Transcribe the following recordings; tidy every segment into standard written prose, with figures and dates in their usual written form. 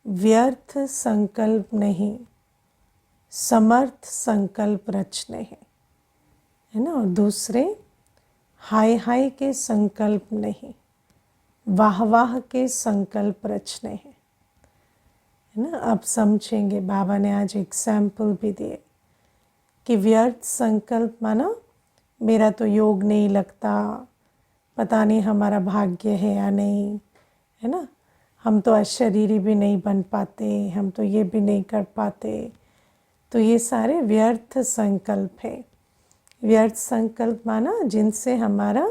व्यर्थ संकल्प नहीं, समर्थ संकल्प रचने हैं, है ना। और दूसरे, हाय हाय के संकल्प नहीं, वाह वाह के संकल्प रचने हैं, है ना। अब समझेंगे, बाबा ने आज एग्जाम्पल भी दिए कि व्यर्थ संकल्प माना मेरा तो योग नहीं लगता, पता नहीं हमारा भाग्य है या नहीं, है ना। हम तो अशरीरी भी नहीं बन पाते, हम तो ये भी नहीं कर पाते। तो ये सारे व्यर्थ संकल्प है। व्यर्थ संकल्प माना जिनसे हमारा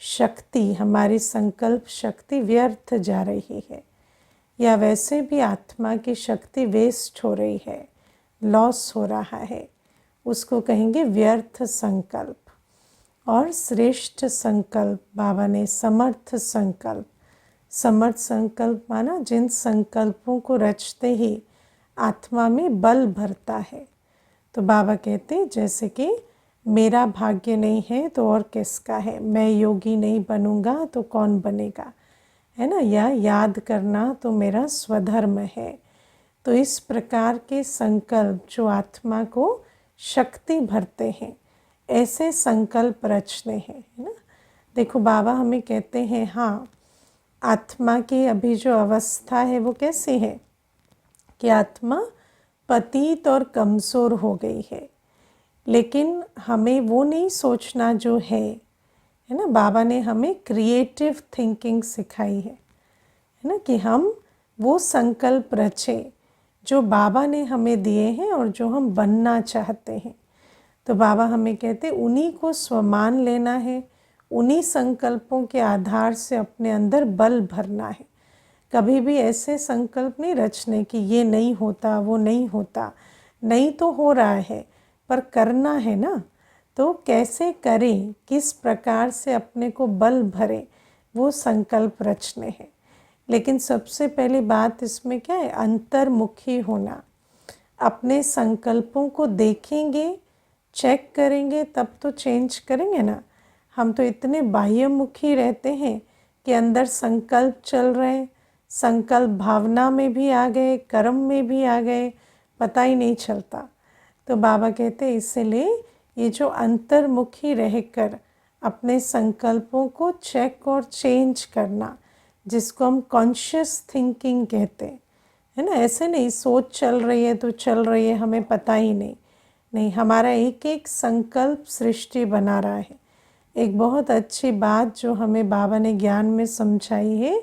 शक्ति, हमारी संकल्प शक्ति व्यर्थ जा रही है, या वैसे भी आत्मा की शक्ति वेस्ट हो रही है, लॉस हो रहा है, उसको कहेंगे व्यर्थ संकल्प। और श्रेष्ठ संकल्प बाबा ने समर्थ संकल्प। समर्थ संकल्प माना जिन संकल्पों को रचते ही आत्मा में बल भरता है। तो बाबा कहते जैसे कि मेरा भाग्य नहीं है तो और किसका है, मैं योगी नहीं बनूंगा तो कौन बनेगा, है ना। या याद करना तो मेरा स्वधर्म है। तो इस प्रकार के संकल्प जो आत्मा को शक्ति भरते हैं, ऐसे संकल्प रचने हैं, है ना। देखो बाबा हमें कहते हैं, हाँ, आत्मा की अभी जो अवस्था है वो कैसी है कि आत्मा पतित और कमज़ोर हो गई है। लेकिन हमें वो नहीं सोचना जो है ना। बाबा ने हमें क्रिएटिव थिंकिंग सिखाई है ना, कि हम वो संकल्प रचें जो बाबा ने हमें दिए हैं और जो हम बनना चाहते हैं। तो बाबा हमें कहते उन्हीं को स्वमान लेना है, उन्हीं संकल्पों के आधार से अपने अंदर बल भरना है। कभी भी ऐसे संकल्प नहीं रचने कि ये नहीं होता, वो नहीं होता। नहीं तो हो रहा है पर करना है ना। तो कैसे करें, किस प्रकार से अपने को बल भरे, वो संकल्प रचने हैं। लेकिन सबसे पहली बात इसमें क्या है, अंतर्मुखी होना। अपने संकल्पों को देखेंगे, चेक करेंगे, तब तो चेंज करेंगे ना। हम तो इतने बाह्यमुखी रहते हैं कि अंदर संकल्प चल रहे हैं, संकल्प भावना में भी आ गए, कर्म में भी आ गए, पता ही नहीं चलता। तो बाबा कहते हैं इसलिए ये जो अंतर्मुखी रहकर अपने संकल्पों को चेक और चेंज करना, जिसको हम कॉन्शियस थिंकिंग कहते हैं, है ना। ऐसे नहीं सोच चल रही है तो चल रही है, हमें पता ही नहीं। नहीं, हमारा एक एक संकल्प सृष्टि बना रहा है। एक बहुत अच्छी बात जो हमें बाबा ने ज्ञान में समझाई है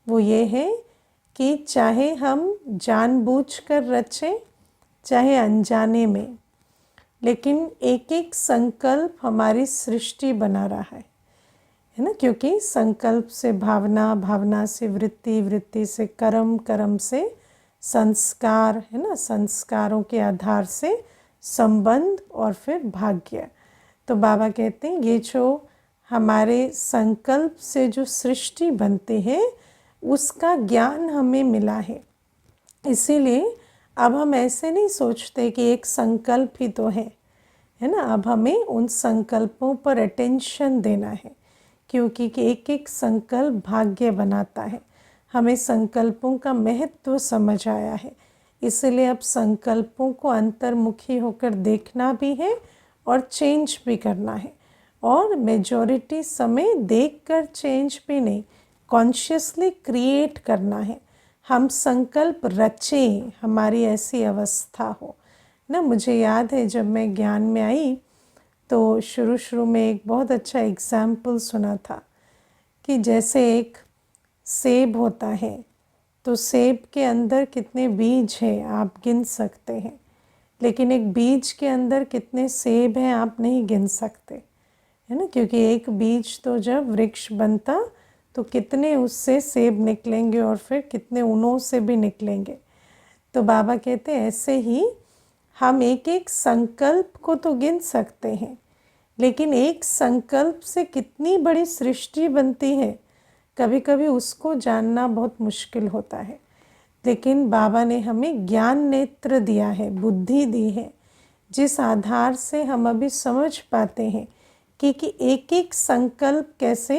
वो ये है कि चाहे हम जानबूझकर रचें चाहे अनजाने में, लेकिन एक एक संकल्प हमारी सृष्टि बना रहा है ना। क्योंकि संकल्प से भावना, भावना से वृत्ति, वृत्ति से कर्म, कर्म से संस्कार, है ना। संस्कारों के आधार से संबंध और फिर भाग्य। तो बाबा कहते हैं ये जो हमारे संकल्प से जो सृष्टि बनती है उसका ज्ञान हमें मिला है। इसीलिए अब हम ऐसे नहीं सोचते कि एक संकल्प ही तो है ना। अब हमें उन संकल्पों पर अटेंशन देना है, क्योंकि एक एक संकल्प भाग्य बनाता है। हमें संकल्पों का महत्व समझ आया है, इसलिए अब संकल्पों को अंतर्मुखी होकर देखना भी है और चेंज भी करना है। और मेजॉरिटी समय देखकर चेंज भी नहीं, कॉन्शियसली क्रिएट करना है। हम संकल्प रचें, हमारी ऐसी अवस्था हो ना। मुझे याद है जब मैं ज्ञान में आई तो शुरू में एक बहुत अच्छा एग्जाम्पल सुना था कि जैसे एक सेब होता है तो सेब के अंदर कितने बीज हैं आप गिन सकते हैं, लेकिन एक बीज के अंदर कितने सेब हैं आप नहीं गिन सकते, है ना। क्योंकि एक बीज तो जब वृक्ष बनता तो कितने उससे सेब निकलेंगे और फिर कितने उनों से भी निकलेंगे। तो बाबा कहते हैं ऐसे ही हम एक एक संकल्प को तो गिन सकते हैं, लेकिन एक संकल्प से कितनी बड़ी सृष्टि बनती है कभी कभी उसको जानना बहुत मुश्किल होता है। लेकिन बाबा ने हमें ज्ञान नेत्र दिया है, बुद्धि दी है, जिस आधार से हम अभी समझ पाते हैं कि एक एक संकल्प कैसे,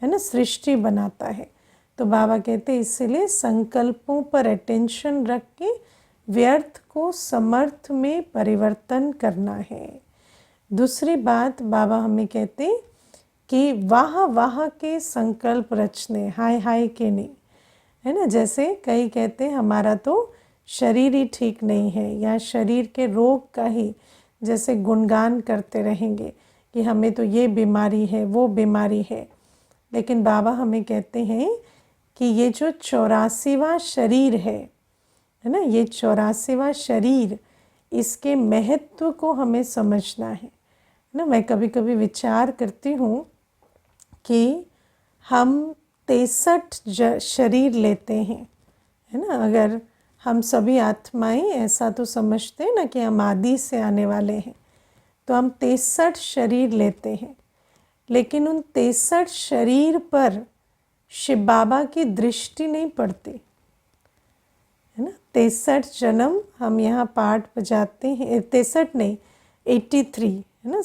है ना, सृष्टि बनाता है। तो बाबा कहते हैं इसलिए संकल्पों पर अटेंशन रख के व्यर्थ को समर्थ में परिवर्तन करना है। दूसरी बात बाबा हमें कहते कि वाह वाह के संकल्प रचने, हाय हाय के नहीं, है ना। जैसे कई कहते हैं हमारा तो शरीर ही ठीक नहीं है, या शरीर के रोग का ही जैसे गुणगान करते रहेंगे कि हमें तो ये बीमारी है, वो बीमारी है। लेकिन बाबा हमें कहते हैं कि ये जो 84वां शरीर है ना, ये 84वां शरीर, इसके महत्व को हमें समझना है ना। मैं कभी कभी विचार करती हूँ कि हम 63 शरीर लेते हैं, है ना। अगर हम सभी आत्माएं ऐसा तो समझते हैं ना कि हम आदि से आने वाले हैं, तो हम 63 शरीर लेते हैं। लेकिन उन 63 शरीर पर शिव बाबा की दृष्टि नहीं पड़ती, है ना। 63 जन्म हम यहाँ पाठ बजाते हैं, 63 नहीं 83, है ना,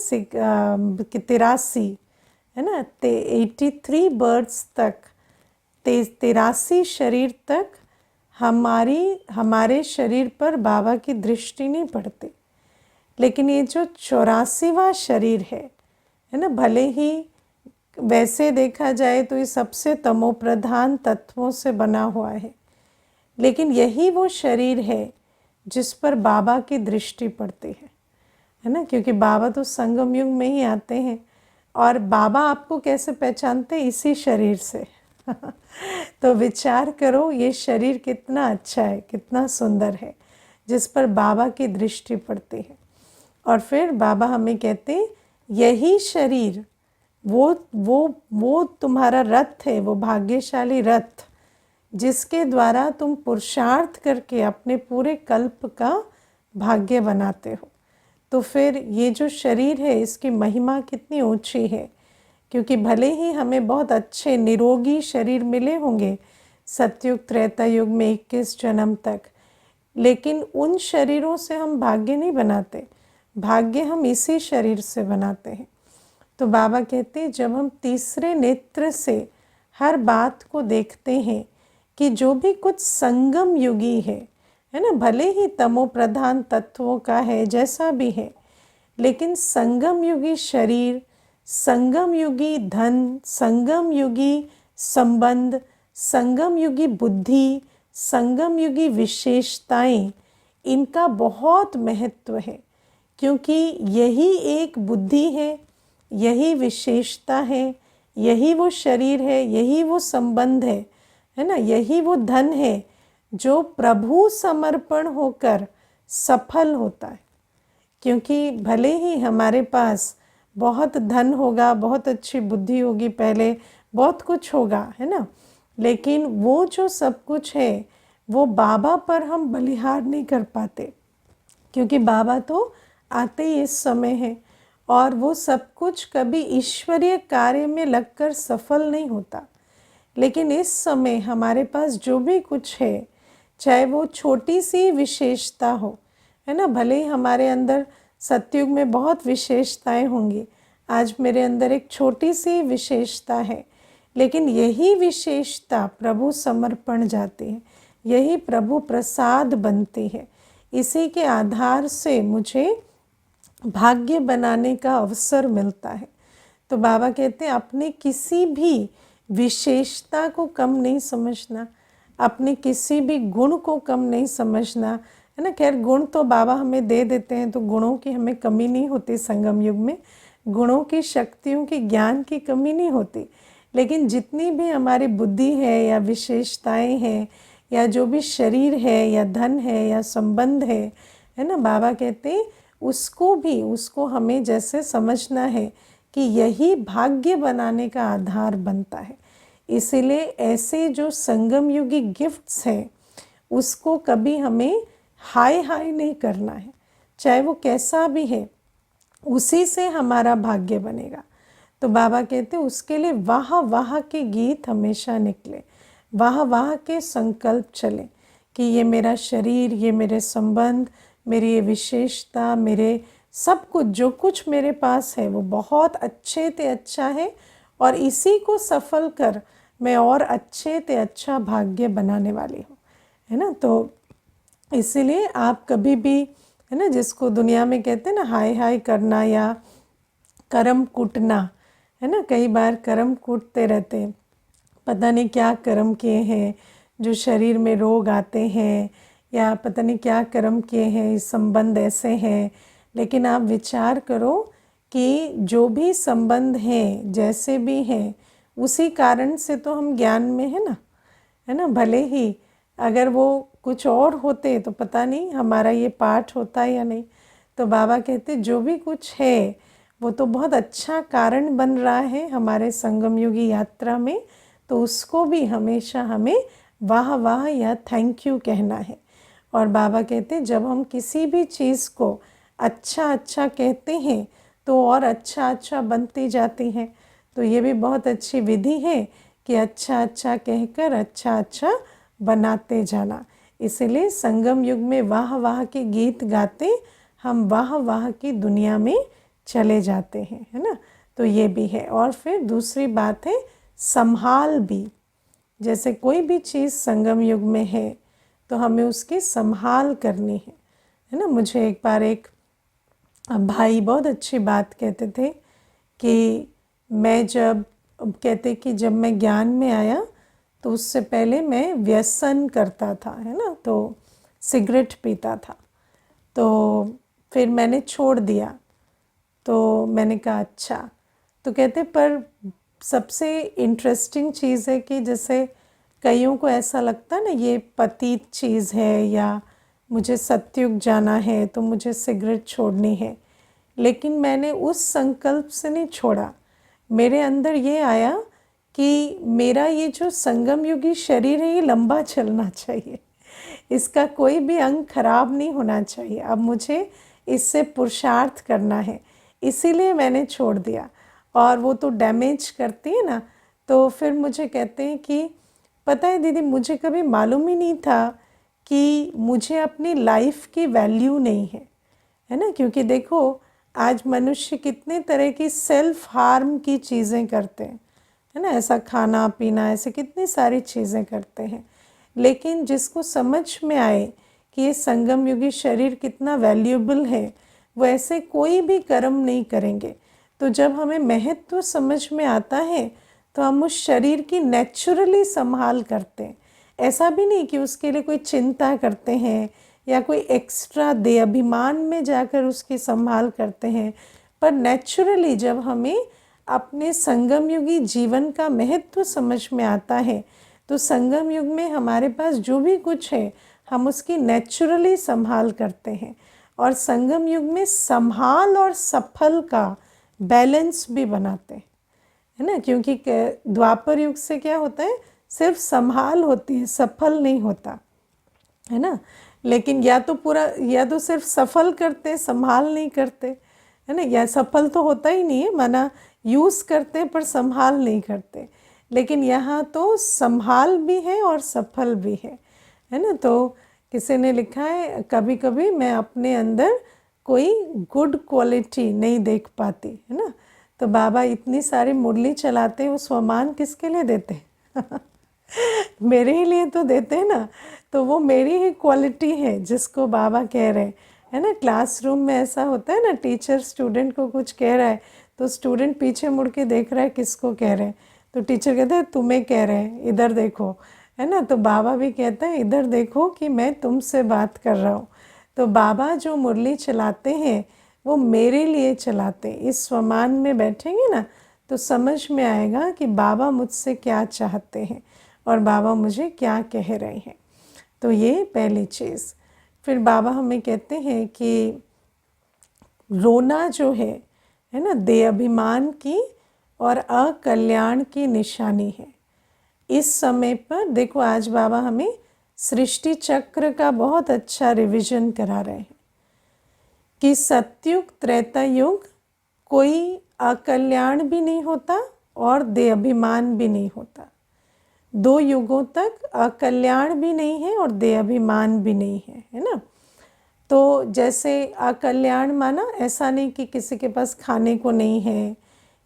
83, है ना। 83 बर्ड्स तक, 83 शरीर तक हमारे शरीर पर बाबा की दृष्टि नहीं पड़ती। लेकिन ये जो 84वां शरीर है ना, भले ही वैसे देखा जाए तो ये सबसे तमोप्रधान तत्वों से बना हुआ है, लेकिन यही वो शरीर है जिस पर बाबा की दृष्टि पड़ती है ना। क्योंकि बाबा तो संगम युग में ही आते हैं, और बाबा आपको कैसे पहचानते हैं? इसी शरीर से। तो विचार करो ये शरीर कितना अच्छा है, कितना सुंदर है, जिस पर बाबा की दृष्टि पड़ती है। और फिर बाबा हमें कहते हैं यही शरीर वो तुम्हारा रथ है, वो भाग्यशाली रथ जिसके द्वारा तुम पुरुषार्थ करके अपने पूरे कल्प का भाग्य बनाते हो। तो फिर ये जो शरीर है इसकी महिमा कितनी ऊंची है। क्योंकि भले ही हमें बहुत अच्छे निरोगी शरीर मिले होंगे सतयुग त्रेता युग में 21 जन्म तक, लेकिन उन शरीरों से हम भाग्य नहीं बनाते, भाग्य हम इसी शरीर से बनाते हैं। तो बाबा कहते हैं जब हम तीसरे नेत्र से हर बात को देखते हैं कि जो भी कुछ संगम युगी है ना, भले ही तमो प्रधान तत्वों का है जैसा भी है, लेकिन संगम युगी शरीर, संगम युगी धन, संगम युगी संबंध, संगम युगी बुद्धि, संगम युगी विशेषताएं, इनका बहुत महत्व है। क्योंकि यही एक बुद्धि है, यही विशेषता है, यही वो शरीर है, यही वो संबंध है ना, यही वो धन है जो प्रभु समर्पण होकर सफल होता है। क्योंकि भले ही हमारे पास बहुत धन होगा, बहुत अच्छी बुद्धि होगी, पहले बहुत कुछ होगा, है ना, लेकिन वो जो सब कुछ है वो बाबा पर हम बलिहार नहीं कर पाते। क्योंकि बाबा तो आते ही इस समय है, और वो सब कुछ कभी ईश्वरीय कार्य में लगकर सफल नहीं होता। लेकिन इस समय हमारे पास जो भी कुछ है, चाहे वो छोटी सी विशेषता हो, है ना, भले ही हमारे अंदर सतयुग में बहुत विशेषताएं होंगी, आज मेरे अंदर एक छोटी सी विशेषता है, लेकिन यही विशेषता प्रभु समर्पण जाती है, यही प्रभु प्रसाद बनती है। इसी के आधार से मुझे भाग्य बनाने का अवसर मिलता है। तो बाबा कहते हैं अपने किसी भी विशेषता को कम नहीं समझना, अपने किसी भी गुण को कम नहीं समझना, है ना। खैर गुण तो बाबा हमें दे देते हैं, तो गुणों की हमें कमी नहीं होती, संगम युग में गुणों की, शक्तियों की, ज्ञान की कमी नहीं होती। लेकिन जितनी भी हमारी बुद्धि है या विशेषताएं हैं या जो भी शरीर है या धन है या संबंध है ना, बाबा कहते हैं उसको हमें जैसे समझना है कि यही भाग्य बनाने का आधार बनता है। इसीलिए ऐसे जो संगम युगी गिफ्ट्स हैं उसको कभी हमें हाय हाय नहीं करना है, चाहे वो कैसा भी है, उसी से हमारा भाग्य बनेगा। तो बाबा कहते हैं उसके लिए वाह वाह के गीत हमेशा निकले, वाह वाह के संकल्प चले कि ये मेरा शरीर, ये मेरे संबंध, मेरी ये विशेषता, मेरे सब कुछ जो कुछ मेरे पास है वो बहुत अच्छे से अच्छा है, और इसी को सफल कर मैं और अच्छे ते अच्छा भाग्य बनाने वाली हूँ, है ना। तो इसीलिए आप कभी भी, है ना, जिसको दुनिया में कहते हैं ना हाय हाय करना या कर्म कूटना, है ना, कई बार कर्म कूटते रहते हैं, पता नहीं क्या कर्म किए हैं जो शरीर में रोग आते हैं, या पता नहीं क्या कर्म किए हैं, इस संबंध ऐसे हैं। लेकिन आप विचार करो कि जो भी संबंध हैं जैसे भी हैं, उसी कारण से तो हम ज्ञान में है ना। भले ही अगर वो कुछ और होते तो पता नहीं हमारा ये पाठ होता या नहीं। तो बाबा कहते जो भी कुछ है वो तो बहुत अच्छा कारण बन रहा है हमारे संगम युगी यात्रा में, तो उसको भी हमेशा हमें वाह वाह या थैंक यू कहना है। और बाबा कहते जब हम किसी भी चीज़ को अच्छा अच्छा कहते हैं तो और अच्छा अच्छा बनती जाती हैं। तो ये भी बहुत अच्छी विधि है कि अच्छा अच्छा कहकर अच्छा अच्छा बनाते जाना। इसलिए संगम युग में वाह वाह के गीत गाते हम वाह वाह की दुनिया में चले जाते हैं, है ना। तो ये भी है। और फिर दूसरी बात है संभाल भी, जैसे कोई भी चीज़ संगम युग में है तो हमें उसकी संभाल करनी है ना। मुझे एक बार एक भाई बहुत अच्छी बात कहते थे कि मैं जब कहते कि जब मैं ज्ञान में आया तो उससे पहले मैं व्यसन करता था, है ना, तो सिगरेट पीता था। तो फिर मैंने छोड़ दिया। तो मैंने कहा अच्छा। तो कहते पर सबसे इंटरेस्टिंग चीज़ है कि जैसे कईयों को ऐसा लगता है ना ये पतित चीज़ है या मुझे सत्युग जाना है तो मुझे सिगरेट छोड़नी है, लेकिन मैंने उस संकल्प से नहीं छोड़ा। मेरे अंदर ये आया कि मेरा ये जो संगम युगी शरीर है ये लंबा चलना चाहिए, इसका कोई भी अंग खराब नहीं होना चाहिए, अब मुझे इससे पुरुषार्थ करना है, इसीलिए मैंने छोड़ दिया। और वो तो डैमेज करती है ना। तो फिर मुझे कहते हैं कि पता है दीदी मुझे कभी मालूम ही नहीं था कि मुझे अपनी लाइफ की वैल्यू नहीं है ना। क्योंकि देखो आज मनुष्य कितने तरह की सेल्फ हार्म की चीज़ें करते हैं, है ना, ऐसा खाना पीना ऐसे कितनी सारी चीज़ें करते हैं। लेकिन जिसको समझ में आए कि ये संगम युगी शरीर कितना वैल्यूएबल है, वो ऐसे कोई भी कर्म नहीं करेंगे। तो जब हमें महत्व समझ में आता है तो हम उस शरीर की नेचुरली संभाल करते हैं। ऐसा भी नहीं कि उसके लिए कोई चिंता करते हैं या कोई एक्स्ट्रा दे अभिमान में जाकर उसकी संभाल करते हैं, पर नेचुरली जब हमें अपने संगम युगी जीवन का महत्व समझ में आता है तो संगम युग में हमारे पास जो भी कुछ है हम उसकी नेचुरली संभाल करते हैं। और संगम युग में संभाल और सफल का बैलेंस भी बनाते हैं, है ना। क्योंकि द्वापर युग से क्या होता है, सिर्फ संभाल होती है, सफल नहीं होता, है ना। लेकिन या तो पूरा या तो सिर्फ सफल करते संभाल नहीं करते, है ना, या सफल तो होता ही नहीं है, माना यूज़ करते पर संभाल नहीं करते। लेकिन यहाँ तो संभाल भी है और सफल भी है ना। तो किसी ने लिखा है कभी कभी मैं अपने अंदर कोई गुड क्वालिटी नहीं देख पाती, है ना। तो बाबा इतनी सारी मुरली चलाते वो स्वमान किसके लिए देते मेरे ही लिए तो देते हैं ना। तो वो मेरी ही क्वालिटी है जिसको बाबा कह रहे हैं, है ना। क्लासरूम में ऐसा होता है ना, टीचर स्टूडेंट को कुछ कह रहा है तो स्टूडेंट पीछे मुड़ के देख रहा है किसको कह रहे हैं, तो टीचर कहते हैं तुम्हें कह रहे हैं, इधर देखो, है ना। तो बाबा भी कहते हैं इधर देखो कि मैं तुमसे बात कर रहा हूँ। तो बाबा जो मुरली चलाते हैं वो मेरे लिए चलाते हैं। इस स्वमान में बैठेंगे ना तो समझ में आएगा कि बाबा मुझसे क्या चाहते हैं और बाबा मुझे क्या कह रहे हैं। तो ये पहली चीज़। फिर बाबा हमें कहते हैं कि रोना जो है ना, दे अभिमान की और अकल्याण की निशानी है। इस समय पर देखो आज बाबा हमें सृष्टि चक्र का बहुत अच्छा रिवीजन करा रहे हैं कि सतयुग त्रेता युग कोई अकल्याण भी नहीं होता और दे अभिमान भी नहीं होता। 2 युगों तक अकल्याण भी नहीं है और दे अभिमान भी नहीं है ना। तो जैसे अकल्याण माना ऐसा नहीं कि किसी के पास खाने को नहीं है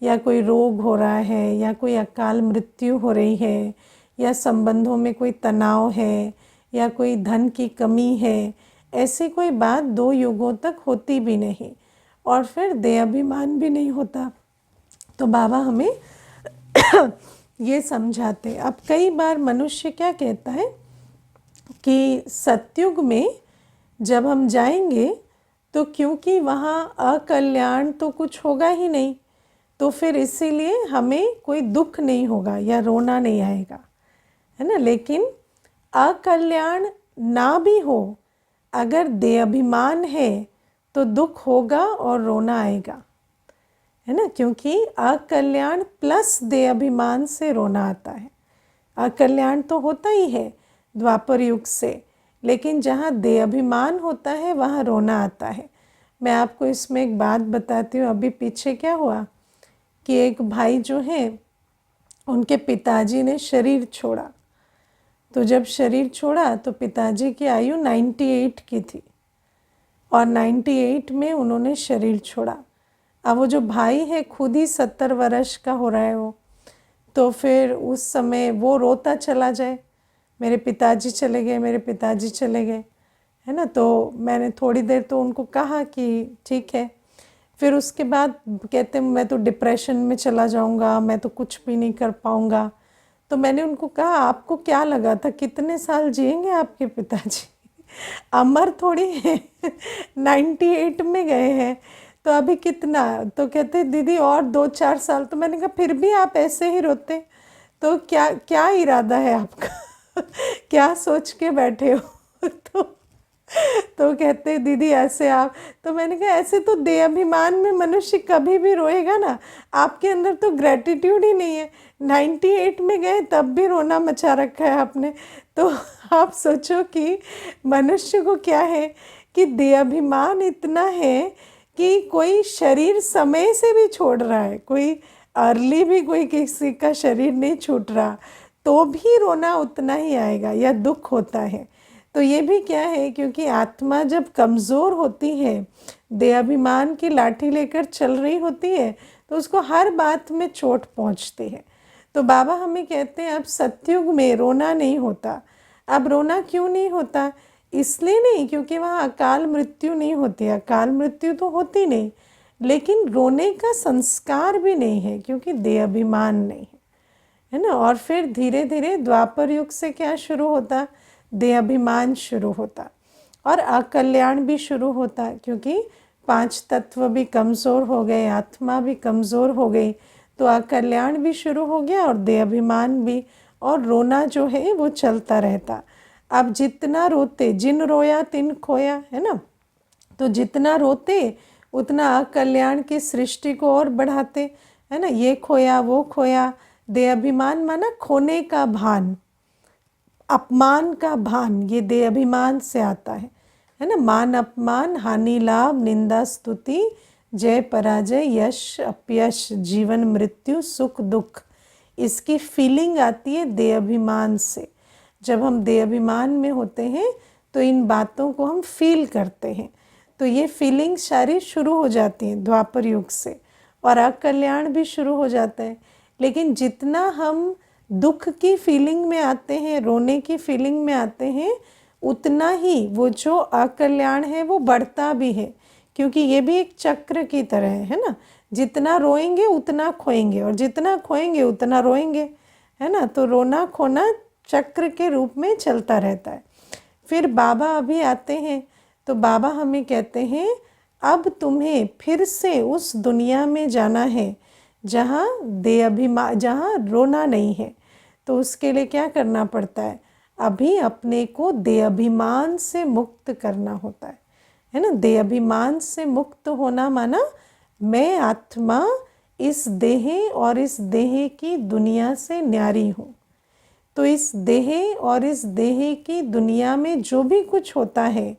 या कोई रोग हो रहा है, या कोई अकाल मृत्यु हो रही है, या संबंधों में कोई तनाव है, या कोई धन की कमी है, ऐसी कोई बात 2 युगों तक होती भी नहीं, और फिर देहाभिमान भी नहीं होता। तो बाबा हमें ये समझाते। अब कई बार मनुष्य क्या कहता है कि सतयुग में जब हम जाएंगे तो क्योंकि वहाँ अकल्याण तो कुछ होगा ही नहीं, तो फिर इसीलिए हमें कोई दुख नहीं होगा या रोना नहीं आएगा, है ना। लेकिन अकल्याण ना भी हो, अगर देहाभिमान है तो दुख होगा और रोना आएगा, है ना, क्योंकि अकल्याण प्लस देहाभिमान से रोना आता है। अकल्याण तो होता ही है द्वापर युग से, लेकिन जहाँ देहाभिमान होता है वहाँ रोना आता है। मैं आपको इसमें एक बात बताती हूँ। अभी पीछे क्या हुआ कि एक भाई जो है, उनके पिताजी ने शरीर छोड़ा। तो जब शरीर छोड़ा तो पिताजी की आयु 98 की थी, और 98 में उन्होंने शरीर छोड़ा। अब वो जो भाई है खुद ही 70 वर्ष का हो रहा है वो, तो फिर उस समय वो रोता चला जाए, मेरे पिताजी चले गए, मेरे पिताजी चले गए, है ना। तो मैंने थोड़ी देर तो उनको कहा कि ठीक है, फिर उसके बाद कहते मैं तो डिप्रेशन में चला जाऊंगा, मैं तो कुछ भी नहीं कर पाऊंगा। तो मैंने उनको कहा आपको क्या लगा था कितने साल जिएंगे आपके पिताजी? अमर थोड़ी है 98 में गए हैं, तो अभी कितना? तो कहते दीदी और 2-4 साल। तो मैंने कहा फिर भी आप ऐसे ही रोते, तो क्या क्या इरादा है आपका क्या सोच के बैठे हो? तो कहते दीदी ऐसे आप। तो मैंने कहा ऐसे तो देहाभिमान में मनुष्य कभी भी रोएगा ना, आपके अंदर तो ग्रेटिट्यूड ही नहीं है। 98 में गए तब भी रोना मचा रखा है आपने। तो आप सोचो कि मनुष्य को क्या है कि देहाभिमान इतना है कि कोई शरीर समय से भी छोड़ रहा है, कोई अर्ली भी कोई किसी का शरीर नहीं छूट रहा, तो भी रोना उतना ही आएगा या दुख होता है। तो ये भी क्या है, क्योंकि आत्मा जब कमज़ोर होती है, देहाभिमान की लाठी लेकर चल रही होती है, तो उसको हर बात में चोट पहुंचती है। तो बाबा हमें कहते हैं अब सतयुग में रोना नहीं होता। अब रोना क्यों नहीं होता? इसलिए नहीं क्योंकि वहाँ अकाल मृत्यु नहीं होती, अकाल मृत्यु तो होती नहीं, लेकिन रोने का संस्कार भी नहीं है क्योंकि देहाभिमान नहीं है ना। और फिर धीरे धीरे द्वापर युग से क्या शुरू होता? देहाभिमान शुरू होता और अकल्याण भी शुरू होता, क्योंकि 5 तत्व भी कमज़ोर हो गए, आत्मा भी कमज़ोर हो गई, तो अकल्याण भी शुरू हो गया और देहाभिमान भी, और रोना जो है वो चलता रहता। अब जितना रोते, जिन रोया तिन खोया, है ना। तो जितना रोते उतना अकल्याण की सृष्टि को और बढ़ाते, है ना। ये खोया वो खोया, देहाभिमान माना खोने का भान, अपमान का भान, ये देहाभिमान से आता है ना। मान अपमान, हानि लाभ, निंदा स्तुति, जय पराजय, यश अपयश, जीवन मृत्यु, सुख दुख, इसकी फीलिंग आती है देहाभिमान से। जब हम देहाभिमान में होते हैं तो इन बातों को हम फील करते हैं, तो ये फीलिंग सारी शुरू हो जाती हैं द्वापर युग से, और अकल्याण भी शुरू हो जाता है। लेकिन जितना हम दुख की फीलिंग में आते हैं, रोने की फीलिंग में आते हैं, उतना ही वो जो अकल्याण है वो बढ़ता भी है, क्योंकि ये भी एक चक्र की तरह है ना। जितना रोएंगे उतना खोएंगे, और जितना खोएंगे उतना रोएंगे, है ना। तो रोना खोना चक्र के रूप में चलता रहता है। फिर बाबा अभी आते हैं, तो बाबा हमें कहते हैं अब तुम्हें फिर से उस दुनिया में जाना है जहाँ देहाभिमान, जहाँ रोना नहीं है। तो उसके लिए क्या करना पड़ता है? अभी अपने को देहाभिमान से मुक्त करना होता है ना। देहाभिमान से मुक्त होना माना मैं आत्मा इस देह और इस देह की दुनिया से न्यारी हूँ। तो इस देह और इस देह की दुनिया में जो भी कुछ होता है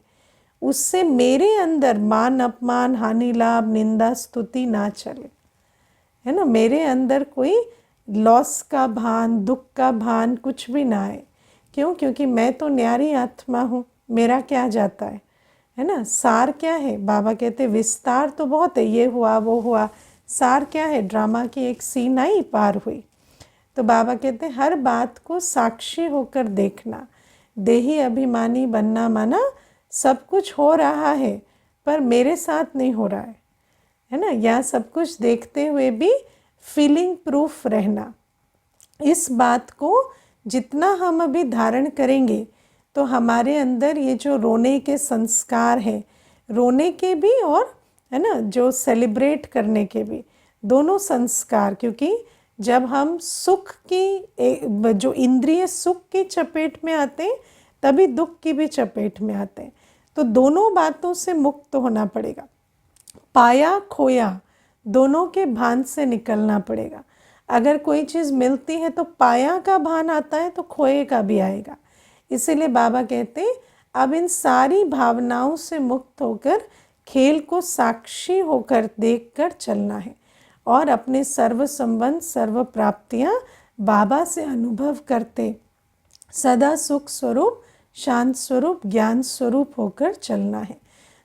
उससे मेरे अंदर मान अपमान, हानि लाभ, निंदा स्तुति ना चले, है ना। मेरे अंदर कोई लॉस का भान, दुख का भान कुछ भी ना आए। क्यों? क्योंकि मैं तो न्यारी आत्मा हूँ, मेरा क्या जाता है ना। सार क्या है? बाबा कहते विस्तार तो बहुत है, ये हुआ वो हुआ, सार क्या है, ड्रामा की एक सीन आई पार हुई। तो बाबा कहते हैं हर बात को साक्षी होकर देखना, देही अभिमानी बनना माना सब कुछ हो रहा है पर मेरे साथ नहीं हो रहा है ना। या सब कुछ देखते हुए भी फीलिंग प्रूफ रहना। इस बात को जितना हम अभी धारण करेंगे तो हमारे अंदर ये जो रोने के संस्कार हैं, रोने के भी और है ना जो सेलिब्रेट करने के भी, दोनों संस्कार, क्योंकि जब हम सुख की जो इंद्रिय सुख की चपेट में आते हैं तभी दुख की भी चपेट में आते हैं। तो दोनों बातों से मुक्त होना पड़ेगा। पाया खोया दोनों के भान से निकलना पड़ेगा। अगर कोई चीज़ मिलती है तो पाया का भान आता है तो खोए का भी आएगा। इसीलिए बाबा कहते हैं अब इन सारी भावनाओं से मुक्त होकर खेल को साक्षी होकर देखकर चलना है और अपने सर्व संबंध सर्व प्राप्तियाँ बाबा से अनुभव करते सदा सुख स्वरूप शांत स्वरूप ज्ञान स्वरूप होकर चलना है।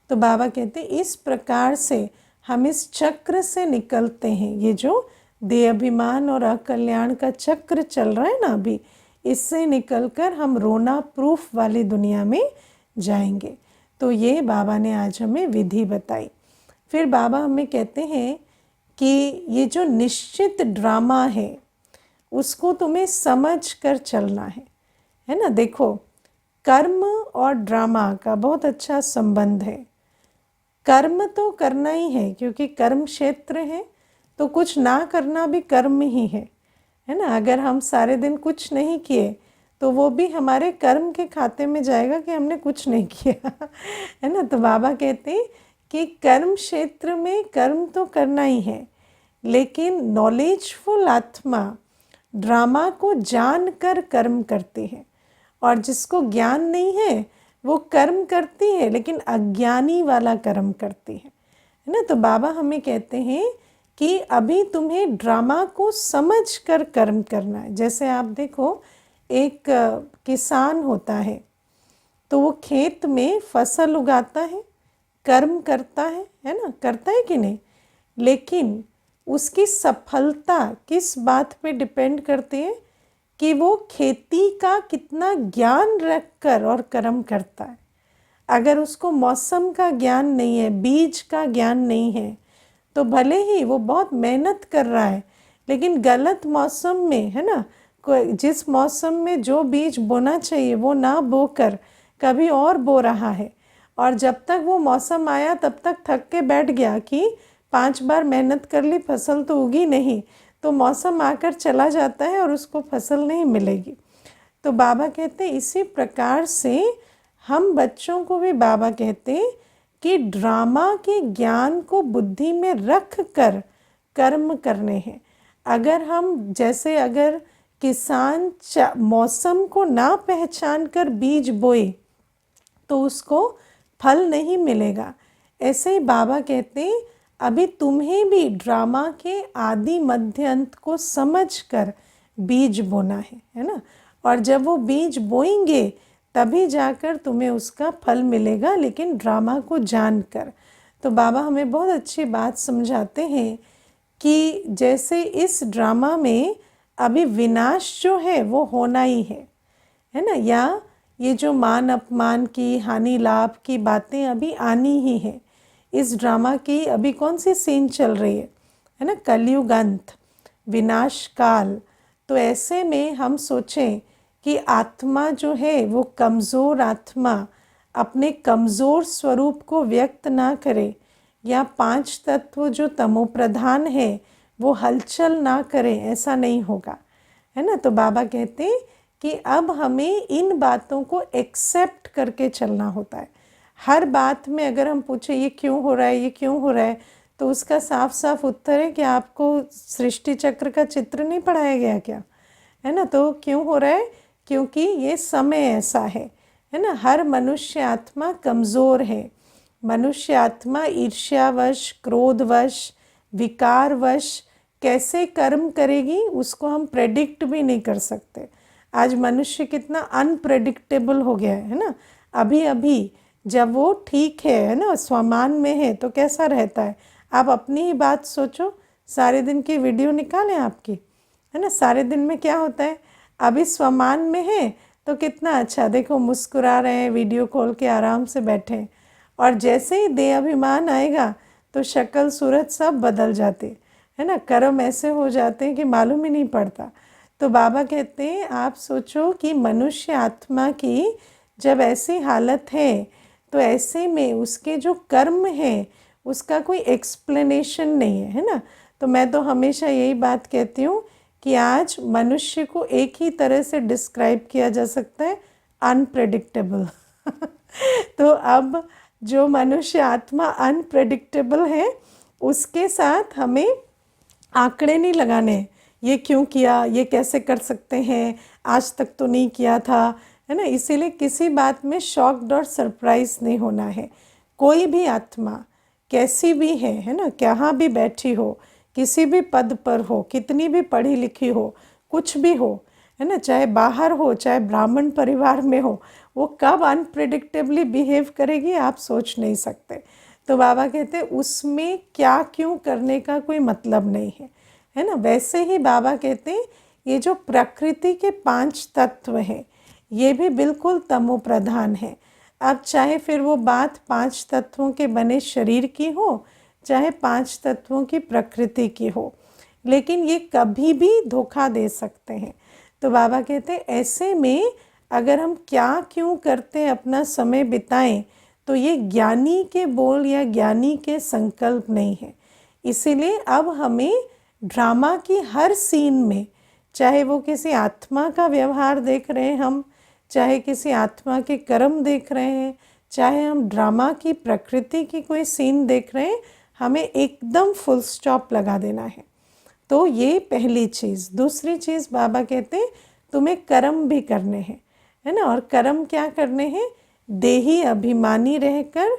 तो बाबा कहते हैं इस प्रकार से हम इस चक्र से निकलते हैं। ये जो देह अभिमान और अकल्याण का चक्र चल रहा है ना अभी, इससे निकलकर हम रोना प्रूफ वाली दुनिया में जाएंगे। तो ये बाबा ने आज हमें विधि बताई। फिर बाबा हमें कहते हैं कि ये जो निश्चित ड्रामा है उसको तुम्हें समझ कर चलना है ना। देखो कर्म और ड्रामा का बहुत अच्छा संबंध है। कर्म तो करना ही है क्योंकि कर्म क्षेत्र है, तो कुछ ना करना भी कर्म ही है ना। अगर हम सारे दिन कुछ नहीं किए तो वो भी हमारे कर्म के खाते में जाएगा कि हमने कुछ नहीं किया है ना। तो बाबा कहते हैं कि कर्म क्षेत्र में कर्म तो करना ही है, लेकिन नॉलेजफुल आत्मा ड्रामा को जान कर कर्म करती है और जिसको ज्ञान नहीं है वो कर्म करती है लेकिन अज्ञानी वाला कर्म करती है ना। तो बाबा हमें कहते हैं कि अभी तुम्हें ड्रामा को समझ कर कर्म करना है। जैसे आप देखो एक किसान होता है तो वो खेत में फसल उगाता है, कर्म करता है ना, करता है कि नहीं। लेकिन उसकी सफलता किस बात पे डिपेंड करती है कि वो खेती का कितना ज्ञान रखकर और कर्म करता है। अगर उसको मौसम का ज्ञान नहीं है, बीज का ज्ञान नहीं है, तो भले ही वो बहुत मेहनत कर रहा है लेकिन गलत मौसम में है ना, जिस मौसम में जो बीज बोना चाहिए वो ना बोकर कभी और बो रहा है, और जब तक वो मौसम आया तब तक थक के बैठ गया कि 5 बार मेहनत कर ली फसल तो उगी नहीं, तो मौसम आकर चला जाता है और उसको फसल नहीं मिलेगी। तो बाबा कहते हैं इसी प्रकार से हम बच्चों को भी बाबा कहते हैं कि ड्रामा के ज्ञान को बुद्धि में रख कर कर्म करने हैं। अगर हम जैसे अगर किसान मौसम को ना पहचान कर बीज बोए तो उसको फल नहीं मिलेगा। ऐसे ही बाबा कहते हैं अभी तुम्हें भी ड्रामा के आदि मध्य अंत को समझकर बीज बोना है ना। और जब वो बीज बोएंगे तभी जाकर तुम्हें उसका फल मिलेगा, लेकिन ड्रामा को जानकर। तो बाबा हमें बहुत अच्छी बात समझाते हैं कि जैसे इस ड्रामा में अभी विनाश जो है वो होना ही है ना, या ये जो मान अपमान की हानि लाभ की बातें अभी आनी ही है। इस ड्रामा की अभी कौन सी सीन चल रही है ना, कलयुग अंत, विनाश काल। तो ऐसे में हम सोचें कि आत्मा जो है वो कमज़ोर आत्मा अपने कमज़ोर स्वरूप को व्यक्त ना करे, या 5 तत्व जो तमो प्रधान है वो हलचल ना करें, ऐसा नहीं होगा है ना। तो बाबा कहते हैं कि अब हमें इन बातों को एक्सेप्ट करके चलना होता है। हर बात में अगर हम पूछे ये क्यों हो रहा है, ये क्यों हो रहा है, तो उसका साफ साफ उत्तर है कि आपको सृष्टि चक्र का चित्र नहीं पढ़ाया गया क्या, है ना। तो क्यों हो रहा है, क्योंकि ये समय ऐसा है ना। हर मनुष्य आत्मा कमज़ोर है। मनुष्य आत्मा ईर्ष्यावश, क्रोधवश, विकारवश कैसे कर्म करेगी उसको हम प्रेडिक्ट भी नहीं कर सकते। आज मनुष्य कितना अनप्रेडिक्टेबल हो गया है ना। अभी अभी जब वो ठीक है ना, स्वमान में है, तो कैसा रहता है। आप अपनी ही बात सोचो, सारे दिन की वीडियो निकालें आपकी, है ना। सारे दिन में क्या होता है, अभी स्वमान में है तो कितना अच्छा, देखो मुस्कुरा रहे हैं, वीडियो कॉल के आराम से बैठे हैं, और जैसे ही देह अभिमान आएगा तो शक्ल सूरत सब बदल जाते, है ना। कर्म ऐसे हो जाते हैं कि मालूम ही नहीं पड़ता। तो बाबा कहते हैं आप सोचो कि मनुष्य आत्मा की जब ऐसी हालत है तो ऐसे में उसके जो कर्म है उसका कोई एक्सप्लेनेशन नहीं है ना। तो मैं तो हमेशा यही बात कहती हूँ कि आज मनुष्य को एक ही तरह से डिस्क्राइब किया जा सकता है, अनप्रेडिक्टेबल। तो अब जो मनुष्य आत्मा अनप्रेडिक्टेबल है उसके साथ हमें आंकड़े नहीं लगाने, ये क्यों किया, ये कैसे कर सकते हैं, आज तक तो नहीं किया था, है ना। इसीलिए किसी बात में शॉक्ड और सरप्राइज नहीं होना है। कोई भी आत्मा कैसी भी है ना, कहाँ भी बैठी हो, किसी भी पद पर हो, कितनी भी पढ़ी लिखी हो, कुछ भी हो, है ना, चाहे बाहर हो चाहे ब्राह्मण परिवार में हो, वो कब अनप्रिडिक्टेबली बिहेव करेगी आप सोच नहीं सकते। तो बाबा कहते हैं उसमें क्या क्यों करने का कोई मतलब नहीं है, है ना। वैसे ही बाबा कहते हैं ये जो प्रकृति के 5 तत्व हैं ये भी बिल्कुल तमो प्रधान है। अब चाहे फिर वो बात 5 तत्वों के बने शरीर की हो, चाहे 5 तत्वों की प्रकृति की हो, लेकिन ये कभी भी धोखा दे सकते हैं। तो बाबा कहते हैं ऐसे में अगर हम क्या क्यों करते हैं अपना समय बिताएं तो ये ज्ञानी के बोल या ज्ञानी के संकल्प नहीं है। इसीलिए अब हमें ड्रामा की हर सीन में, चाहे वो किसी आत्मा का व्यवहार देख रहे हैं हम, चाहे किसी आत्मा के कर्म देख रहे हैं, चाहे हम ड्रामा की प्रकृति की कोई सीन देख रहे हैं, हमें एकदम फुल स्टॉप लगा देना है। तो ये पहली चीज़। दूसरी चीज़ बाबा कहते हैं तुम्हें कर्म भी करने हैं, है ना। और कर्म क्या करने हैं, देही अभिमानी रहकर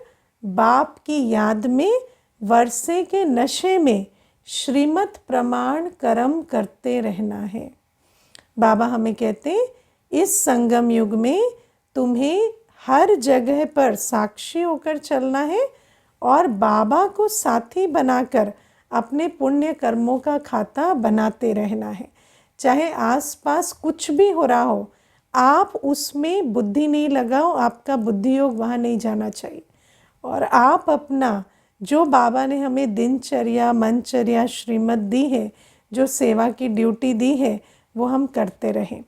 बाप की याद में वर्षे के नशे में श्रीमत प्रमाण कर्म करते रहना है। बाबा हमें कहते हैं इस संगम युग में तुम्हें हर जगह पर साक्षी होकर चलना है और बाबा को साथी बनाकर अपने पुण्य कर्मों का खाता बनाते रहना है। चाहे आसपास कुछ भी हो रहा हो, आप उसमें बुद्धि नहीं लगाओ, आपका बुद्धि योग वहाँ नहीं जाना चाहिए। और आप अपना जो बाबा ने हमें दिनचर्या मनचर्या श्रीमत दी है, जो सेवा की ड्यूटी दी है, वो हम करते रहें।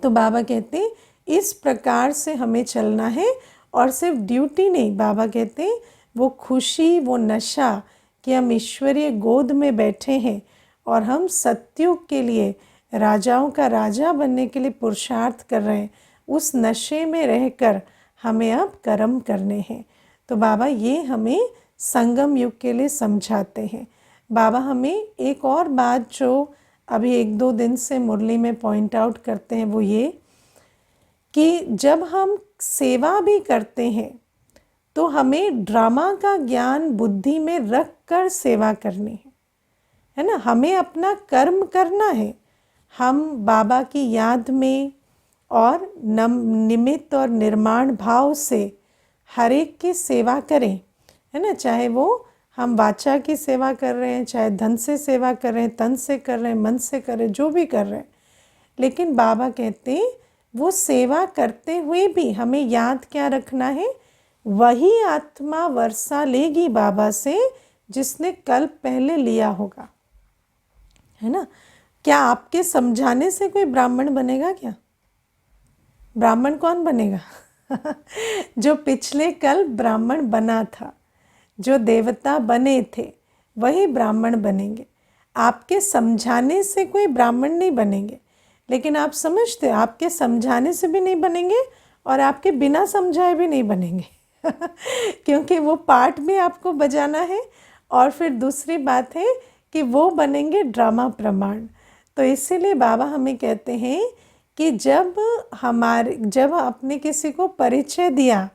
तो बाबा कहते हैं इस प्रकार से हमें चलना है। और सिर्फ ड्यूटी नहीं, बाबा कहते हैं वो खुशी, वो नशा कि हम ईश्वरीय गोद में बैठे हैं और हम सत्युग के लिए राजाओं का राजा बनने के लिए पुरुषार्थ कर रहे हैं, उस नशे में रहकर हमें अब कर्म करने हैं। तो बाबा ये हमें संगम युग के लिए समझाते हैं। बाबा हमें एक और बात जो अभी 1-2 दिन से मुरली में पॉइंट आउट करते हैं वो ये कि जब हम सेवा भी करते हैं तो हमें ड्रामा का ज्ञान बुद्धि में रख कर सेवा करनी है ना। हमें अपना कर्म करना है, हम बाबा की याद में और निमित्त और निर्माण भाव से हर एक की सेवा करें, है ना। चाहे वो हम वाचा की सेवा कर रहे हैं, चाहे धन से सेवा कर रहे हैं, तन से कर रहे हैं, मन से कर रहे हैं, जो भी कर रहे हैं, लेकिन बाबा कहते हैं वो सेवा करते हुए भी हमें याद क्या रखना है, वही आत्मा वर्षा लेगी बाबा से जिसने कल्प पहले लिया होगा, है ना। क्या आपके समझाने से कोई ब्राह्मण बनेगा क्या? ब्राह्मण कौन बनेगा? जो पिछले कल्प ब्राह्मण बना था, जो देवता बने थे, वही ब्राह्मण बनेंगे। आपके समझाने से कोई ब्राह्मण नहीं बनेंगे, लेकिन आप समझते आपके समझाने से भी नहीं बनेंगे और आपके बिना समझाए भी नहीं बनेंगे। क्योंकि वो पार्ट भी आपको बजाना है। और फिर दूसरी बात है कि वो बनेंगे ड्रामा प्रमाण। तो इसीलिए बाबा हमें कहते हैं कि जब आपने किसी को परिचय दिया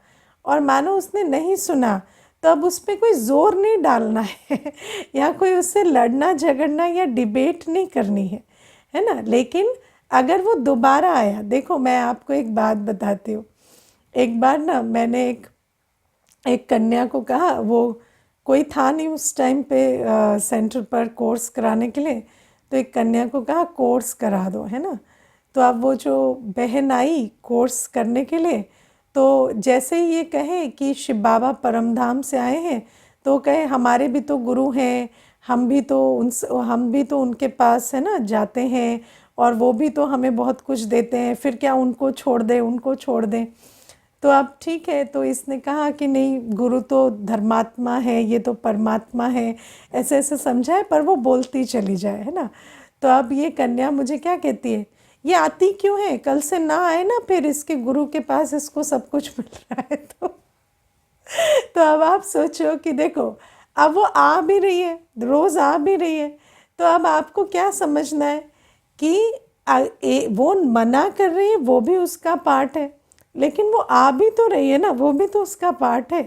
और मानो उसने नहीं सुना, तो अब उस पर कोई ज़ोर नहीं डालना है या कोई उससे लड़ना झगड़ना या डिबेट नहीं करनी है ना। लेकिन अगर वो दोबारा आया, देखो मैं आपको एक बात बताती हूँ। एक बार ना मैंने एक कन्या को कहा, वो कोई था नहीं उस टाइम पे सेंटर पर कोर्स कराने के लिए, तो एक कन्या को कहा कोर्स करा दो, है ना। तो अब वो जो बहन आई कोर्स करने के लिए, तो जैसे ही ये कहे कि शिव बाबा परमधाम से आए हैं, तो कहे हमारे भी तो गुरु हैं, हम भी तो उनके पास है ना जाते हैं, और वो भी तो हमें बहुत कुछ देते हैं, फिर क्या उनको छोड़ दें, उनको छोड़ दें। तो अब ठीक है, तो इसने कहा कि नहीं, गुरु तो धर्मात्मा है, ये तो परमात्मा है, ऐसे ऐसे समझाए, पर वो बोलती चली जाए, है ना। तो अब ये कन्या मुझे क्या कहती है, ये आती क्यों है, कल से ना आए ना, फिर इसके गुरु के पास इसको सब कुछ मिल रहा है। तो अब आप सोचो कि देखो, अब वो आ भी रही है, रोज़ आ भी रही है, तो अब आपको क्या समझना है कि वो मना कर रही है, वो भी उसका पार्ट है, लेकिन वो आ भी तो रही है ना, वो भी तो उसका पार्ट है।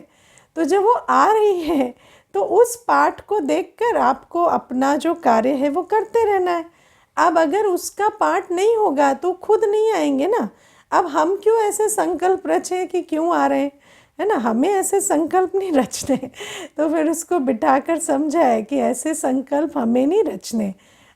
तो जब वो आ रही है, तो उस पार्ट को देखकर आपको अपना जो कार्य है वो करते रहना है। अब अगर उसका पार्ट नहीं होगा तो खुद नहीं आएंगे ना। अब हम क्यों ऐसे संकल्प रचे कि क्यों आ रहे हैं, है ना, हमें ऐसे संकल्प नहीं रचने। तो फिर उसको बिठाकर समझाए कि ऐसे संकल्प हमें नहीं रचने।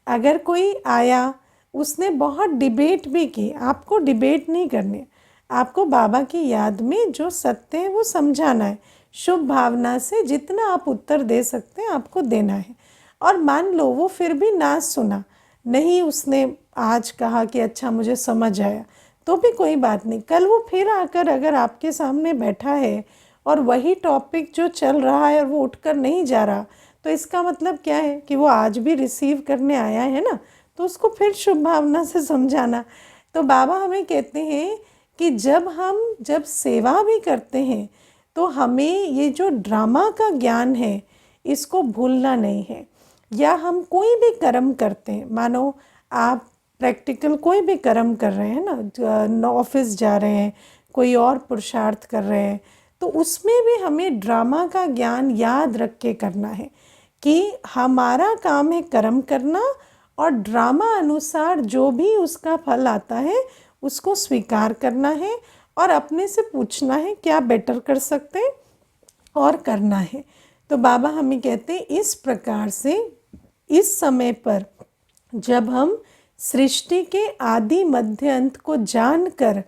अगर कोई आया, उसने बहुत डिबेट भी की, आपको डिबेट नहीं करनी, आपको बाबा की याद में जो सत्य है वो समझाना है, शुभ भावना से जितना आप उत्तर दे सकते हैं आपको देना है। और मान लो वो फिर भी ना सुना, नहीं उसने आज कहा कि अच्छा मुझे समझ आया, तो भी कोई बात नहीं, कल वो फिर आकर अगर आपके सामने बैठा है और वही टॉपिक जो चल रहा है और वो उठकर नहीं जा रहा, तो इसका मतलब क्या है कि वो आज भी रिसीव करने आया है ना। तो उसको फिर शुभ भावना से समझाना। तो बाबा हमें कहते हैं कि जब सेवा भी करते हैं, तो हमें ये जो ड्रामा का ज्ञान है इसको भूलना नहीं है। या हम कोई भी कर्म करते हैं, मानो आप प्रैक्टिकल कोई भी कर्म कर रहे हैं ना, ऑफिस जा रहे हैं, कोई और पुरुषार्थ कर रहे हैं, तो उसमें भी हमें ड्रामा का ज्ञान याद रख के करना है कि हमारा काम है कर्म करना, और ड्रामा अनुसार जो भी उसका फल आता है उसको स्वीकार करना है, और अपने से पूछना है क्या बेटर कर सकते हैं और करना है। तो बाबा हमें कहते हैं इस प्रकार से इस समय पर जब हम सृष्टि के आदि मध्य अंत को जानकर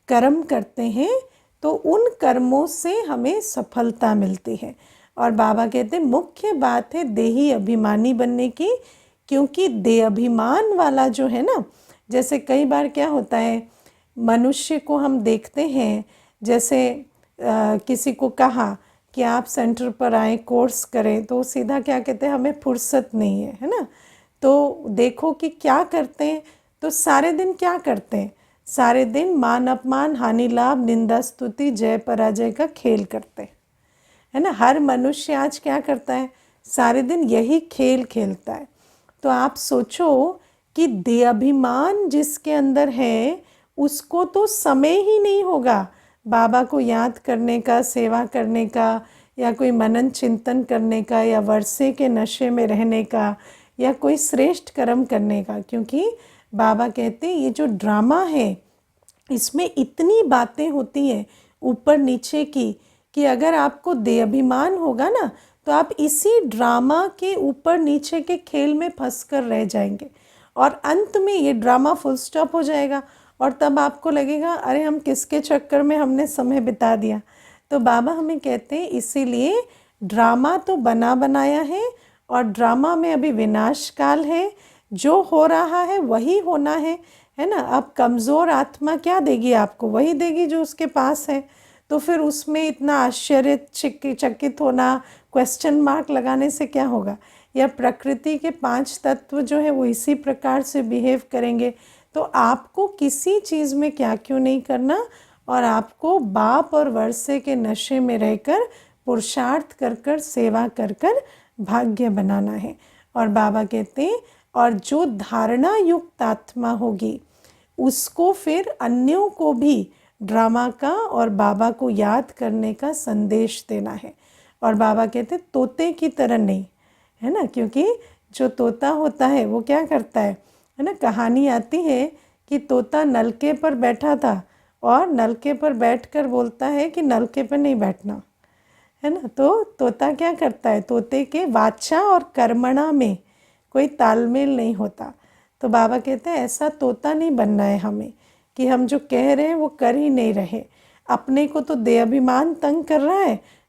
कर्म करते हैं, तो उन कर्मों से हमें सफलता मिलती है। और बाबा कहते हैं मुख्य बात है देही अभिमानी बनने की, क्योंकि देह अभिमान वाला जो है ना, जैसे कई बार क्या होता है, मनुष्य को हम देखते हैं, जैसे किसी को कहा कि आप सेंटर पर आए कोर्स करें, तो सीधा क्या कहते हैं, हमें फुर्सत नहीं है ना। तो देखो कि क्या करते हैं, तो सारे दिन क्या करते हैं, सारे दिन मान अपमान हानि लाभ निंदा स्तुति जय पराजय का खेल करते हैं, है ना। हर मनुष्य आज क्या करता है, सारे दिन यही खेल खेलता है। तो आप सोचो कि देहाभिमान जिसके अंदर है उसको तो समय ही नहीं होगा बाबा को याद करने का, सेवा करने का, या कोई मनन चिंतन करने का, या वर्षे के नशे में रहने का, या कोई श्रेष्ठ कर्म करने का। क्योंकि बाबा कहते हैं ये जो ड्रामा है इसमें इतनी बातें होती हैं ऊपर नीचे की, कि अगर आपको देहाभिमान होगा ना, तो आप इसी ड्रामा के ऊपर नीचे के खेल में फंस कर रह जाएंगे, और अंत में ये ड्रामा फुल स्टॉप हो जाएगा, और तब आपको लगेगा अरे हम किसके चक्कर में हमने समय बिता दिया। तो बाबा हमें कहते हैं इसीलिए ड्रामा तो बना बनाया है, और ड्रामा में अभी विनाश काल है, जो हो रहा है वही होना है ना। अब कमज़ोर आत्मा क्या देगी आपको, वही देगी जो उसके पास है। तो फिर उसमें इतना आश्चर्यचकित होना, क्वेश्चन मार्क लगाने से क्या होगा। या प्रकृति के 5 तत्व जो है वो इसी प्रकार से बिहेव करेंगे। तो आपको किसी चीज़ में क्या क्यों नहीं करना, और आपको बाप और वर्षे के नशे में रहकर पुरुषार्थ कर कर सेवा कर कर भाग्य बनाना है। और बाबा कहते हैं और जो धारणा युक्त आत्मा होगी उसको फिर अन्यों को भी ड्रामा का और बाबा को याद करने का संदेश देना है। और बाबा कहते तोते की तरह नहीं, है ना, क्योंकि जो तोता होता है वो क्या करता है ना। कहानी आती है कि तोता नलके पर बैठा था और नलके पर बैठकर बोलता है कि नलके पर नहीं बैठना, है ना। तो तोता क्या करता है, तोते के वाचा और कर्मणा में कोई तालमेल नहीं होता। तो बाबा कहते हैं ऐसा तोता नहीं बनना है हमें कि हम जो कह रहे हैं वो कर ही नहीं रहे। अपने को तो देहाभिमान तंग कर रहा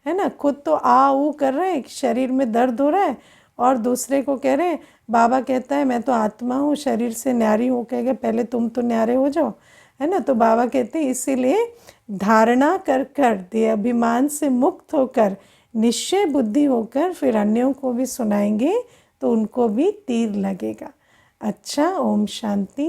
है ना, खुद तो आ ऊ कर रहे हैं, शरीर में दर्द हो रहा है, और दूसरे को कह रहे हैं, बाबा कहता है मैं तो आत्मा हूँ, शरीर से न्यारी हूँ, कहेगा पहले तुम तो न्यारे हो जाओ, है ना। तो बाबा कहते हैं इसीलिए धारणा कर कर देहाभिमान से मुक्त होकर निश्चय बुद्धि होकर फिर अन्यों को भी सुनाएंगे तो उनको भी तीर लगेगा। अच्छा, ओम शांति।